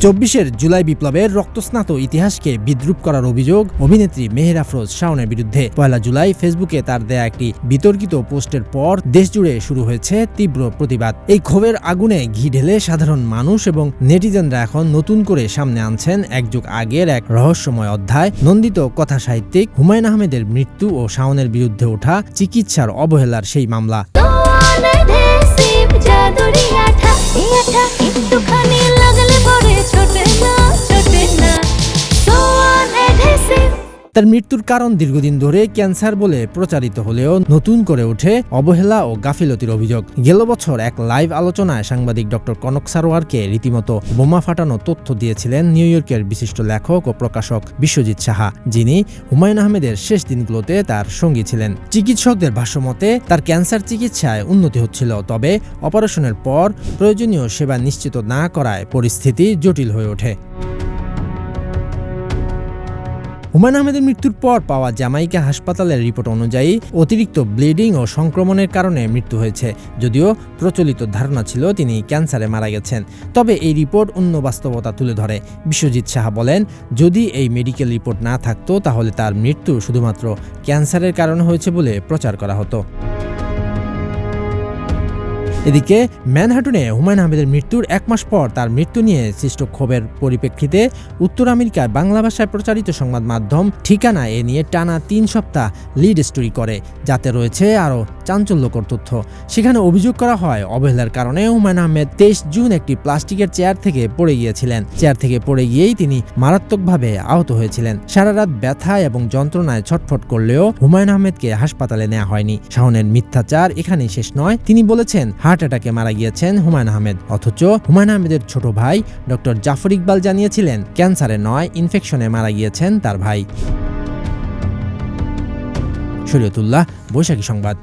চব্বিশের জুলাই বিপ্লবের রক্তস্নাত ইতিহাসকে বিদ্রূপ করার অভিযোগ অভিনেত্রী মেহের আফরোজ শাওনের বিরুদ্ধে। 1 জুলাই ফেসবুকে তার দেয়া একটি বিতর্কিত পোস্টের পর দেশজুড়ে শুরু হয়েছে তীব্র প্রতিবাদ। এই ক্ষোভের আগুনে ঘি ঢেলে সাধারণ মানুষ এবং নেটিজেনরা এখন নতুন করে সামনে আনছেন এক যুগ আগের এক রহস্যময় অধ্যায়। নন্দিত কথা সাহিত্যিক হুমায়ূন আহমেদের মৃত্যু ও শাওনের বিরুদ্ধে ওঠা চিকিৎসার অবহেলার সেই মামলা। তার মৃত্যুর কারণ দীর্ঘদিন ধরে ক্যান্সার বলে প্রচারিত হলেও নতুন করে ওঠে অবহেলা ও গাফিলতির অভিযোগ। গেল বছর এক লাইভ আলোচনায় সাংবাদিক ডক্টর কনক সারোয়ারকে রীতিমতো বোমা ফাটানো তথ্য দিয়েছিলেন নিউ ইয়র্কের বিশিষ্ট লেখক ও প্রকাশক বিশ্বজিৎ সাহা, যিনি হুমায়ূন আহমেদের শেষ দিনগুলোতে তার সঙ্গী ছিলেন। চিকিৎসকদের ভাষ্যমতে তার ক্যান্সার চিকিৎসায় উন্নতি হচ্ছিল, তবে অপারেশনের পর প্রয়োজনীয় সেবা নিশ্চিত না করায় পরিস্থিতি জটিল হয়ে ওঠে। হুমায়ূন আহমেদের মৃত্যুর পর পাওয়া জামাইকা হাসপাতালের রিপোর্ট অনুযায়ী অতিরিক্ত ব্লিডিং ও সংক্রমণের কারণে মৃত্যু হয়েছে। যদিও প্রচলিত ধারণা ছিল তিনি ক্যান্সারে মারা গেছেন, তবে এই রিপোর্ট অন্য বাস্তবতা তুলে ধরে। বিশ্বজিৎ সাহা বলেন, যদি এই মেডিকেল রিপোর্ট না থাকতো তাহলে তার মৃত্যু শুধুমাত্র ক্যান্সারের কারণে হয়েছে বলে প্রচার করা হতো। এদিকে ম্যানহাটনে হুমায়ূন আহমেদের মৃত্যুর 1 মাস পর তার মৃত্যু নিয়ে সৃষ্ট ক্ষোভের পরিপ্রেক্ষিতে উত্তর আমেরিকায় বাংলা ভাষায় প্রচারিত সংবাদ মাধ্যম ঠিকানা এ নিয়ে টানা 3 সপ্তাহ লিড স্টোরি করে, যাতে রয়েছে আরও চাঞ্চল্যকর তথ্য। সেখানে অভিযোগ করা হয় অবহেলার কারণে হুমায়ূন আহমেদ 23 জুন একটি প্লাস্টিকের চেয়ার থেকে পড়ে গিয়েছিলেন। চেয়ার থেকে পড়ে গিয়েই তিনি মারাত্মকভাবে আহত হয়েছিলেন। সারা রাত ব্যথা এবং যন্ত্রণায় ছটফট করলেও হুমায়ূন আহমেদকে হাসপাতালে নেওয়া হয়নি। শাওনের মিথ্যাচার এখানেই শেষ নয়। তিনি বলেছেন হার্ট অ্যাটাকে মারা গিয়েছেন হুমায়ূন আহমেদ, অথচ হুমায়ূন আহমেদের ছোট ভাই ডক্টর জাফর ইকবাল জানিয়েছিলেন ক্যান্সারে নয়, ইনফেকশনে মারা গিয়েছেন তার ভাই। শরীয়তুল্লাহ, বৈশাখী সংবাদ।